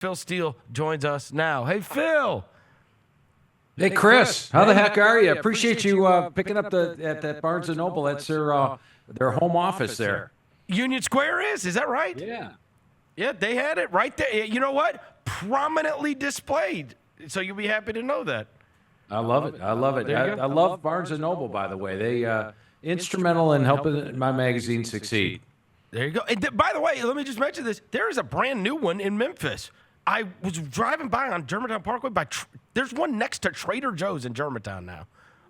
Phil Steele joins us now. Hey, Phil. Hey, Chris. How the heck are you? Appreciate you picking up at that Barnes & Noble. That's their home office there. Union Square is that right? Yeah. Yeah, they had it right there. You know what? Prominently displayed. So you'll be happy to know that. I love it. I love it. I love Barnes & Noble, by the way. They instrumental in helping my magazine succeed. There you go. And by the way, let me just mention this. There is a brand new one in Memphis. I was driving by on Germantown Parkway. There's one next to Trader Joe's in Germantown now.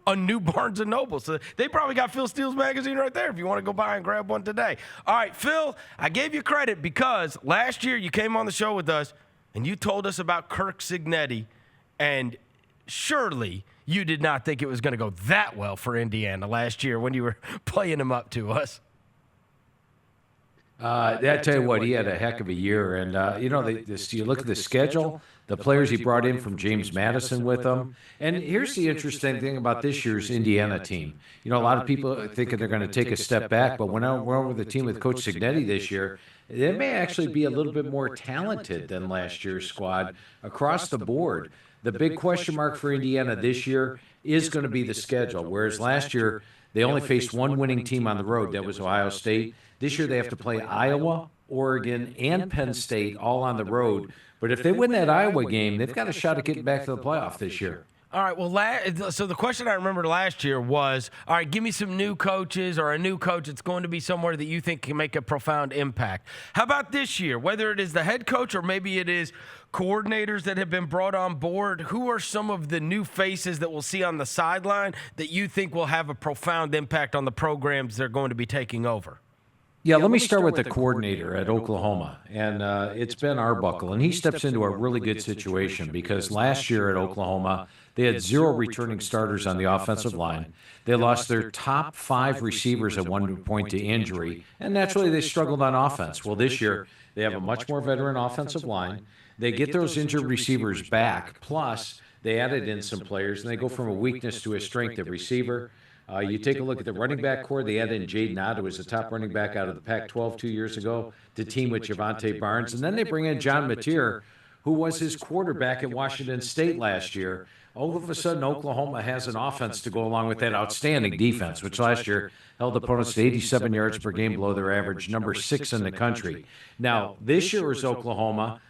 A new Barnes & Noble. So they probably got Phil Steele's magazine right there if you want to go by and grab one today. All right, Phil, I gave you credit because last year you came on the show with us and you told us about Kirk Cignetti, and surely you did not think it was going to go that well for Indiana last year when you were playing him up to us. I tell you what, he had a heck of a year. And, you look at the schedule, the players he brought in from James Madison with him. And here's the interesting thing about this year's Indiana team. You know, a lot of people are thinking they're going to take a step back, but when we're over the team with Coach Cignetti this year, they may actually be a little bit more talented than last year's squad across the board. The big question mark for Indiana this year is going to be the schedule, whereas last year they only faced one winning team on the road. That was Ohio State. This year they have to play Iowa, Oregon, and Penn State all on the road. But if they win that Iowa game, they've got a shot at getting back to the playoff this year. All right, well, so the question I remembered last year was, all right, give me some new coaches or a new coach that's going to be somewhere that you think can make a profound impact. How about this year, whether it is the head coach or maybe it is coordinators that have been brought on board? Who are some of the new faces that we'll see on the sideline that you think will have a profound impact on the programs they're going to be taking over? Yeah, let me start with the coordinator at Oklahoma, and it's Ben Arbuckle, and he steps into a really good situation because last year at Oklahoma, they had 0 returning starters on the offensive line. They lost their top 5 receivers at one point to injury, and naturally they struggled on offense. Well, this year, they have a much more veteran offensive line. They get those injured receivers back, plus they added in some players, and they go from a weakness to a strength at receiver. You take a look at the running back core. They added in Jaden Ott, who was the top running back out of the Pac-12 2 years ago, to team with Javonte Barnes. And then they bring in John Mateer, who was his quarterback at Washington State last year. All of a sudden, Oklahoma has an offense to go along with that outstanding defense, which last year held opponents to 87 yards per game below their average, number 6 in the country. Now, this year's Oklahoma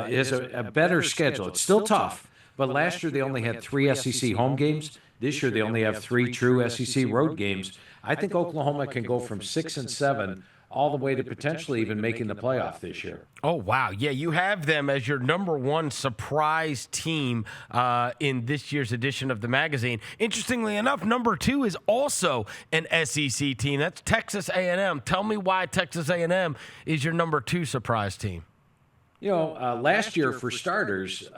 is a better schedule. It's still tough, but last year they only had 3 SEC home games. This year, they only have 3 true SEC road games. I think Oklahoma can go from 6-7 all the way to potentially even making the playoff this year. Oh, wow. Yeah, you have them as your number 1 surprise team in this year's edition of the magazine. Interestingly enough, number 2 is also an SEC team. That's Texas A&M. Tell me why Texas A&M is your number 2 surprise team. You know, last year, for starters,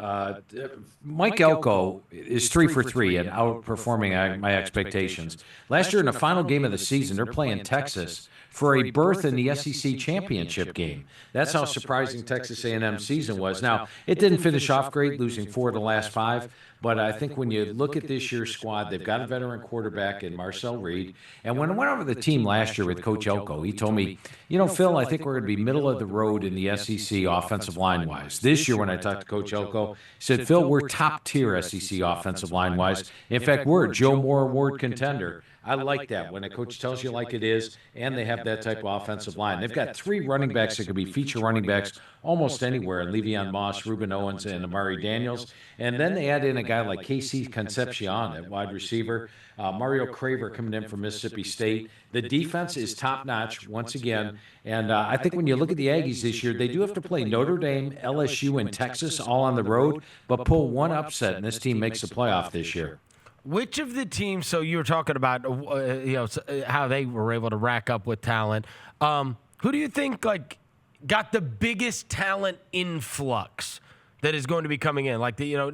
Mike Elko is 3 for 3 and outperforming my expectations. Last year, in the final game of the season, they're playing Texas for a berth in the SEC championship game. That's how surprising Texas A&M's season was. Now, it didn't finish off great, losing 4 of the last 5. But I think when you look at this year's squad, they've got a veteran quarterback in Marcel Reed. And when I went over the team last year with Coach Elko, he told me, you know, Phil, I think we're going to be middle of the road in the SEC offensive line-wise. This year when I talked to Coach Elko, he said, Phil, we're top-tier SEC offensive line-wise. In fact, we're a Joe Moore Award contender. I like that when a coach tells you like it is, and they have that type of offensive line. They've got 3 running backs that could be feature running backs almost anywhere, Le'Veon Moss, Reuben Owens, and Amari Daniels. And then they add in a guy like Casey Concepcion at wide receiver, Mario Craver coming in from Mississippi State. The defense is top-notch once again, and I think when you look at the Aggies this year, they do have to play Notre Dame, LSU, and Texas all on the road, but pull one upset, and this team makes the playoff this year. Which of the teams, so you were talking about how they were able to rack up with talent, who do you think got the biggest talent influx that is going to be coming in?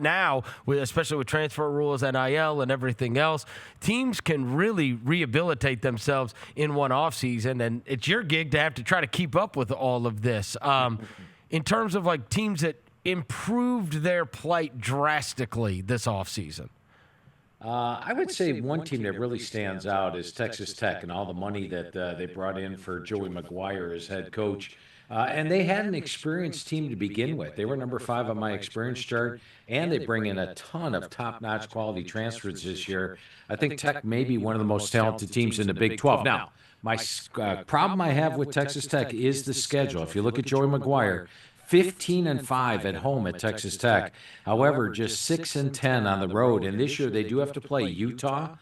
Now, especially with transfer rules, NIL, and everything else, teams can really rehabilitate themselves in one offseason, and it's your gig to have to try to keep up with all of this. In terms of teams that improved their plight drastically this offseason. I would say one team that really stands out is Texas Tech and all the money that they brought in for Joey McGuire as head coach. And they had an experienced team to begin with. They were number 5 on my experience chart, and they bring in a ton of top-notch quality transfers this year. I think Tech may be one of the most talented teams in the Big 12. Now, my problem I have with Texas Tech is the schedule. If you look at Joey McGuire, 15-5 at home at Texas Tech. However, just 6-10 on the road. And this year they do have to play Utah,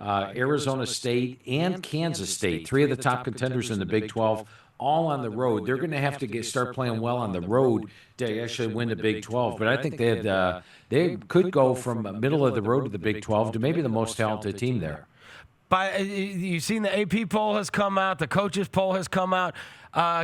Arizona State, and Kansas State, 3 of the top contenders in the Big 12, all on the road. They're going to have to start playing well on the road to actually win the Big 12. But I think they could go from middle of the road to the Big 12 to maybe the most talented team there. You've seen the AP poll has come out, the coaches poll has come out.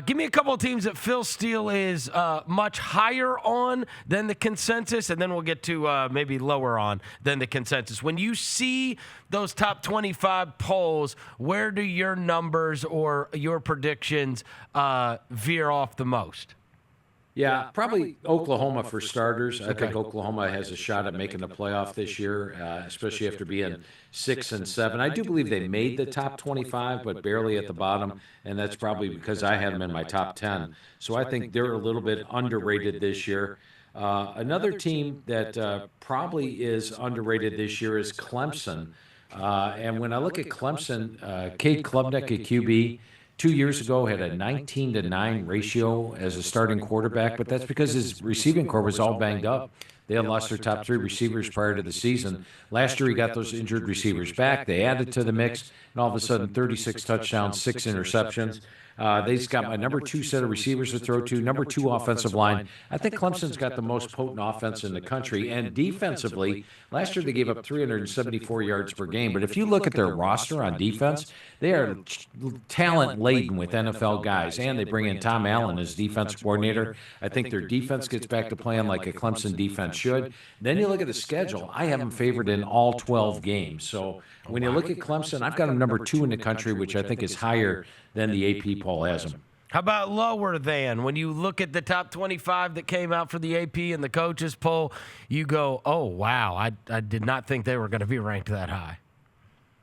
Give me a couple of teams that Phil Steele is much higher on than the consensus, and then we'll get to maybe lower on than the consensus. When you see those top 25 polls, where do your numbers or your predictions veer off the most? Yeah, probably Oklahoma for starters. I think Oklahoma has a shot at making the playoff this year, especially after being 6-7. I do believe they made the top 25, but barely at the bottom, and that's probably because I had them in my top 10. So I think they're a little bit underrated this year. Another team that probably is underrated this year is Clemson. And when I look at Clemson, Cade Klubnik at QB, 2 years ago had a 19-9 ratio as a starting quarterback, but that's because his receiving corps was all banged up. They had lost their top 3 receivers prior to the season. Last year, he got those injured receivers back. They added to the mix, and all of a sudden, 36 touchdowns, 6 interceptions. They've got my number 2 set of receivers to throw to, number 2 offensive line. I think Clemson's got the most potent offense in the country. And defensively, last year they gave up 374 yards per game. But if you look at their roster on defense, they are talent-laden with NFL guys. And they bring in Tom Allen as defense coordinator. I think their defense gets back to playing like a Clemson defense should. Then you look at the schedule. I have them favored in all 12 games. So when you look at Clemson, I've got them number 2 in the country, which I think is higher than the AP poll has them. How about lower than? When you look at the top 25 that came out for the AP and the coaches poll, you go, oh, wow, I did not think they were going to be ranked that high.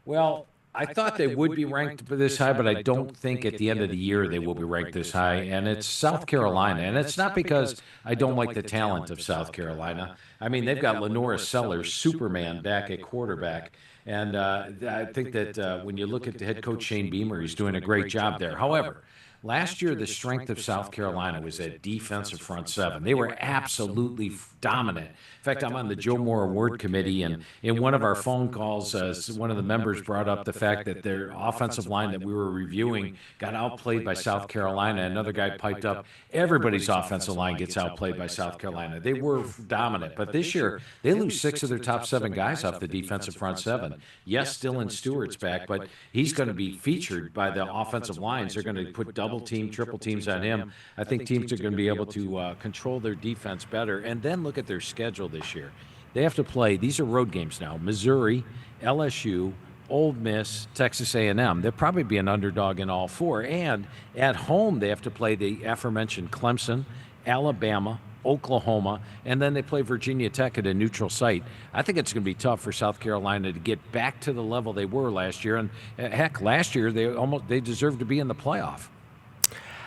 Well, I thought they would be ranked this high, but I don't think at the end of the year they will be ranked this high. And it's South Carolina. And it's not because I don't like the talent of South Carolina. I mean, they've got Lenora Sellers, Superman, back at quarterback. And I think that when you look at the head coach Shane Beamer, he's doing a great job there. However, last year, the strength of South Carolina was that defensive front seven. They were absolutely dominant. In fact, I'm on the Joe Moore Award Committee, and in one of our phone calls, one of the members brought up the fact that their offensive line that we were reviewing got outplayed by South Carolina. Another guy piped up, everybody's offensive line gets outplayed by South Carolina. They were dominant, but this year, they lose 6 of their top 7 guys off the defensive front seven. Yes, Dylan Stewart's back, but he's going to be featured by the offensive lines. They're going to put double team, triple teams on him. I think teams are going to be able to control their defense better. And then look at their schedule this year. They have to play, these are road games now, Missouri, LSU, Ole Miss, Texas A&M. They'll probably be an underdog in all 4. And at home, they have to play the aforementioned Clemson, Alabama, Oklahoma, and then they play Virginia Tech at a neutral site. I think it's going to be tough for South Carolina to get back to the level they were last year. And heck, last year they deserved to be in the playoff.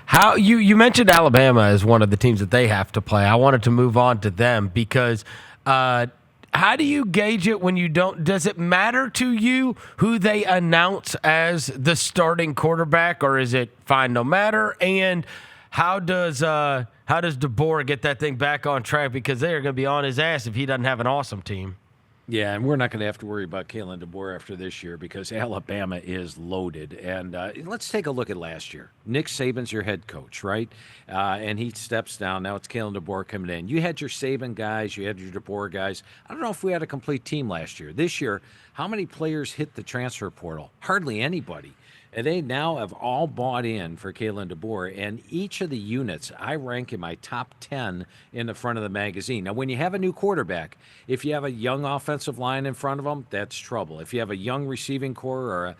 How you mentioned Alabama as one of the teams that they have to play. I wanted to move on to them because how do you gauge it when you don't? Does it matter to you who they announce as the starting quarterback, or is it fine no matter? And how does DeBoer get that thing back on track? Because they are going to be on his ass if he doesn't have an awesome team. Yeah, and we're not going to have to worry about Kalen DeBoer after this year because Alabama is loaded. And let's take a look at last year. Nick Saban's your head coach, right? And he steps down. Now it's Kalen DeBoer coming in. You had your Saban guys. You had your DeBoer guys. I don't know if we had a complete team last year. This year, how many players hit the transfer portal? Hardly anybody. And they now have all bought in for Kalen DeBoer, and each of the units I rank in my top 10 in the front of the magazine. Now, when you have a new quarterback, if you have a young offensive line in front of him, that's trouble. If you have a young receiving core,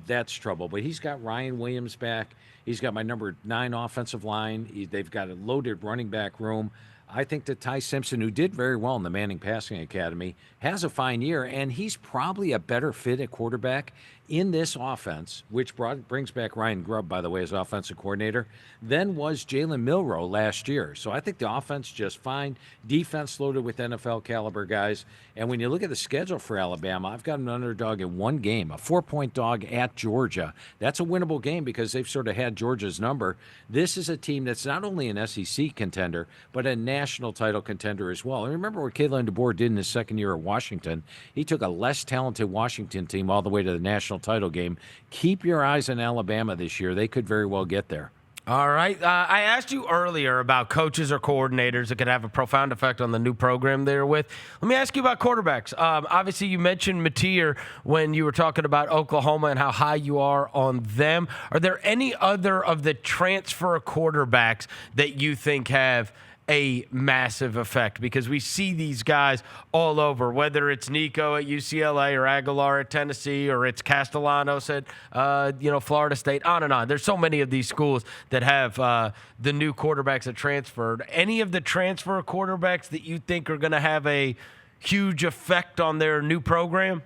that's trouble. But he's got Ryan Williams back. He's got my number 9 offensive line. They've got a loaded running back room. I think that Ty Simpson, who did very well in the Manning Passing Academy, has a fine year, and he's probably a better fit at quarterback in this offense, which brings back Ryan Grubb, by the way, as offensive coordinator, than was Jalen Milroe last year. So I think the offense just fine. Defense loaded with NFL caliber guys. And when you look at the schedule for Alabama, I've got an underdog in one game, a 4-point dog at Georgia. That's a winnable game because they've sort of had Georgia's number. This is a team that's not only an SEC contender, but a national title contender as well. And remember what Kalen DeBoer did in his second year at Washington. He took a less talented Washington team all the way to the national title game. Keep your eyes on Alabama this year. They could very well get there. All right. I asked you earlier about coaches or coordinators that could have a profound effect on the new program they're with. Let me ask you about quarterbacks. Obviously, you mentioned Mateer when you were talking about Oklahoma and how high you are on them. Are there any other of the transfer quarterbacks that you think have a massive effect? Because we see these guys all over, whether it's Nico at UCLA or Aguilar at Tennessee or it's Castellanos at Florida State, on and on. There's so many of these schools that have the new quarterbacks that transferred. Any of the transfer quarterbacks that you think are going to have a huge effect on their new program?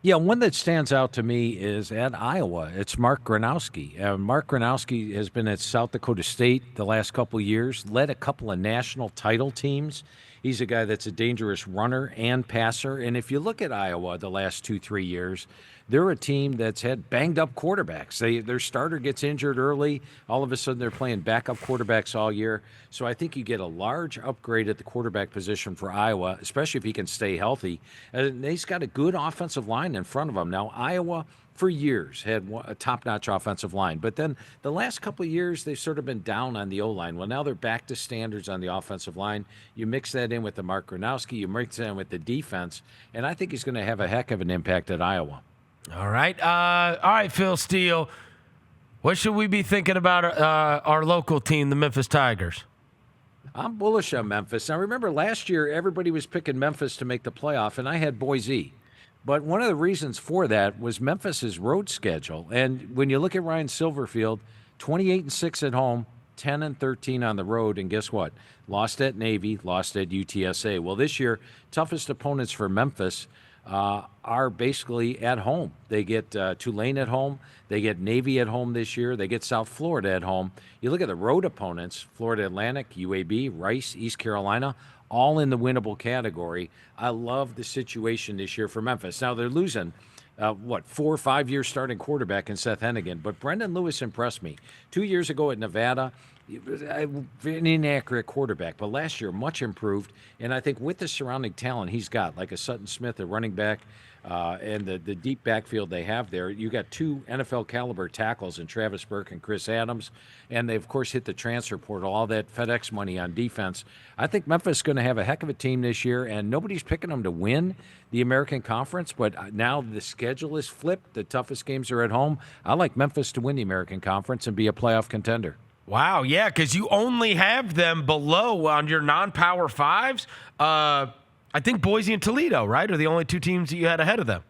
Yeah, one that stands out to me is at Iowa. It's Mark Gronowski. Mark Gronowski has been at South Dakota State the last couple of years, led a couple of national title teams. He's a guy that's a dangerous runner and passer. And if you look at Iowa the last 2-3 years, they're a team that's had banged-up quarterbacks. Their starter gets injured early. All of a sudden, they're playing backup quarterbacks all year. So I think you get a large upgrade at the quarterback position for Iowa, especially if he can stay healthy. And he's got a good offensive line in front of him. Now, Iowa, for years, had a top-notch offensive line. But then the last couple of years, they've sort of been down on the O-line. Well, now they're back to standards on the offensive line. You mix that in with the Mark Gronowski. You mix that in with the defense. And I think he's going to have a heck of an impact at Iowa. All right, Phil Steele. What should we be thinking about our local team, the Memphis Tigers? I'm bullish on Memphis. Now, remember, last year, everybody was picking Memphis to make the playoff, and I had Boise. But one of the reasons for that was Memphis's road schedule. And when you look at Ryan Silverfield, 28-6 at home, 10-13 on the road, and guess what? Lost at Navy, lost at UTSA. Well, this year, toughest opponents for Memphis are basically at home. They get Tulane at home. They get Navy at home this year. They get South Florida at home. You look at the road opponents, Florida Atlantic, UAB, Rice, East Carolina, all in the winnable category. I love the situation this year for Memphis. Now, they're losing 4 or 5 year starting quarterback in Seth Hennigan, but Brendan Lewis impressed me. 2 years ago at Nevada, an inaccurate quarterback, but last year much improved. And I think with the surrounding talent he's got, like a Sutton Smith, a running back, and the deep backfield they have there, you got 2 NFL caliber tackles in Travis Burke and Chris Adams, and they of course hit the transfer portal, all that FedEx money on defense. I think Memphis is going to have a heck of a team this year, and nobody's picking them to win the American Conference, but now the schedule is flipped. The toughest games are at home. I like Memphis to win the American Conference and be a playoff contender. Wow, yeah, because you only have them below on your non-power fives. I think Boise and Toledo, right, are the only 2 teams that you had ahead of them.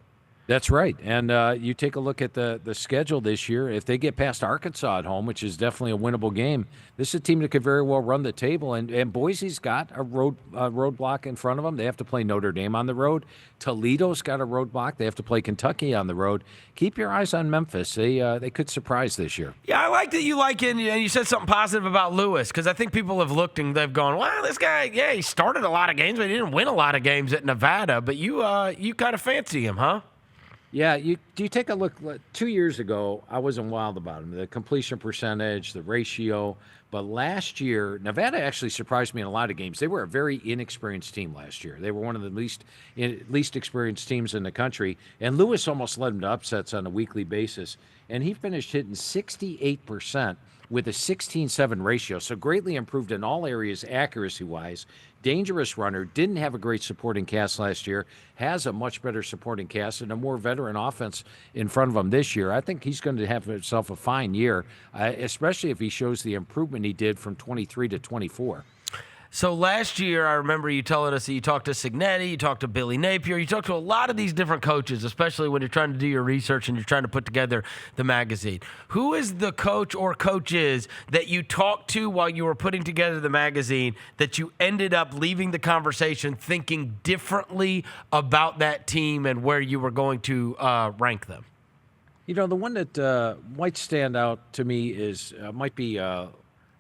That's right. And you take a look at the schedule this year. If they get past Arkansas at home, which is definitely a winnable game, this is a team that could very well run the table. And Boise's got a roadblock in front of them. They have to play Notre Dame on the road. Toledo's got a roadblock. They have to play Kentucky on the road. Keep your eyes on Memphis. They could surprise this year. Yeah, I like that you like it, and you said something positive about Lewis, because I think people have looked and they've gone, well, this guy, yeah, he started a lot of games, but he didn't win a lot of games at Nevada. But you kind of fancy him, huh? Yeah, you take a look. 2 years ago, I wasn't wild about him. The completion percentage, the ratio. But last year, Nevada actually surprised me in a lot of games. They were a very inexperienced team last year. They were one of the least experienced teams in the country. And Lewis almost led them to upsets on a weekly basis. And he finished hitting 68% with a 16-7 ratio. So greatly improved in all areas accuracy-wise. Dangerous runner, didn't have a great supporting cast last year, has a much better supporting cast and a more veteran offense in front of him this year. I think he's going to have himself a fine year, especially if he shows the improvement he did from 23 to 24. So last year, I remember you telling us that you talked to Signetti, you talked to Billy Napier, you talked to a lot of these different coaches, especially when you're trying to do your research and you're trying to put together the magazine. Who is the coach or coaches that you talked to while you were putting together the magazine that you ended up leaving the conversation thinking differently about that team and where you were going to rank them? The one that might stand out to me is might be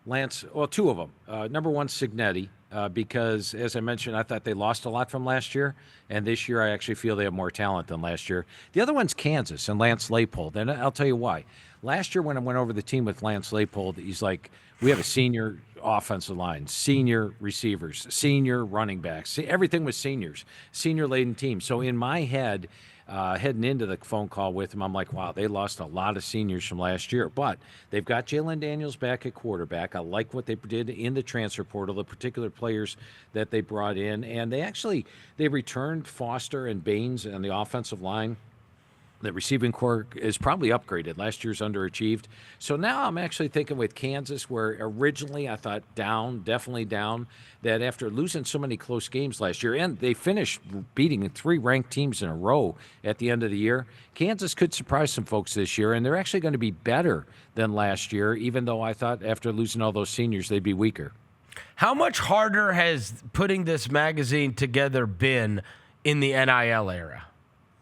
Lance. Well, two of them. Number one, Signetti, because as I mentioned, I thought they lost a lot from last year, and this year I actually feel they have more talent than last year. The other one's Kansas and Lance Leipold, and I'll tell you why. Last year when I went over the team with Lance Leipold, he's like, we have a senior offensive line, senior receivers, senior running backs. See, everything was seniors, senior laden team. So in my head, heading into the phone call with him, I'm like, wow, they lost a lot of seniors from last year. But they've got Jalen Daniels back at quarterback. I like what they did in the transfer portal, the particular players that they brought in. And they returned Foster and Baines on the offensive line. The receiving core is probably upgraded. Last year's underachieved. So now I'm actually thinking with Kansas, where originally I thought down, definitely down, that after losing so many close games last year, and they finished beating 3 ranked teams in a row at the end of the year, Kansas could surprise some folks this year, and they're actually going to be better than last year, even though I thought after losing all those seniors, they'd be weaker. How much harder has putting this magazine together been in the NIL era?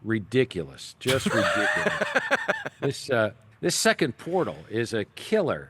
Ridiculous, just ridiculous. This second portal is a killer,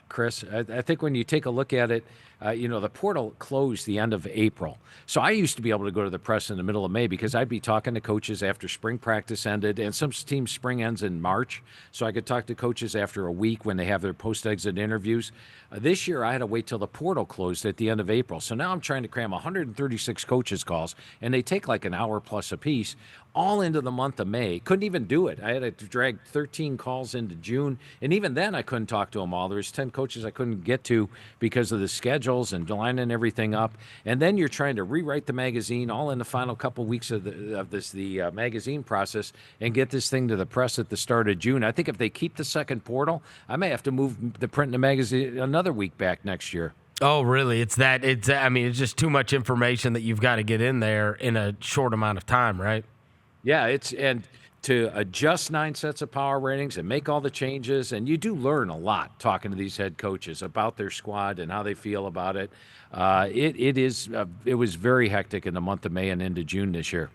Chris. I think when you take a look at it, the portal closed the end of April. So I used to be able to go to the press in the middle of May because I'd be talking to coaches after spring practice ended, and some teams' spring ends in March. So I could talk to coaches after a week when they have their post-exit interviews. This year, I had to wait till the portal closed at the end of April. So now I'm trying to cram 136 coaches' calls, and they take like an hour plus a piece, all into the month of May. Couldn't even do it. I had to drag 13 calls into June, and even then I couldn't talk to them all. There was 10 coaches I couldn't get to because of the schedules and lining everything up. And then you're trying to rewrite the magazine all in the final couple weeks of the magazine process and get this thing to the press at the start of June. I think if they keep the second portal, I may have to move the print in the magazine another week back next year. Oh, really? It's just too much information that you've got to get in there in a short amount of time, right? Yeah, and to adjust 9 sets of power ratings and make all the changes, and you do learn a lot talking to these head coaches about their squad and how they feel about it. It was very hectic in the month of May and into June this year.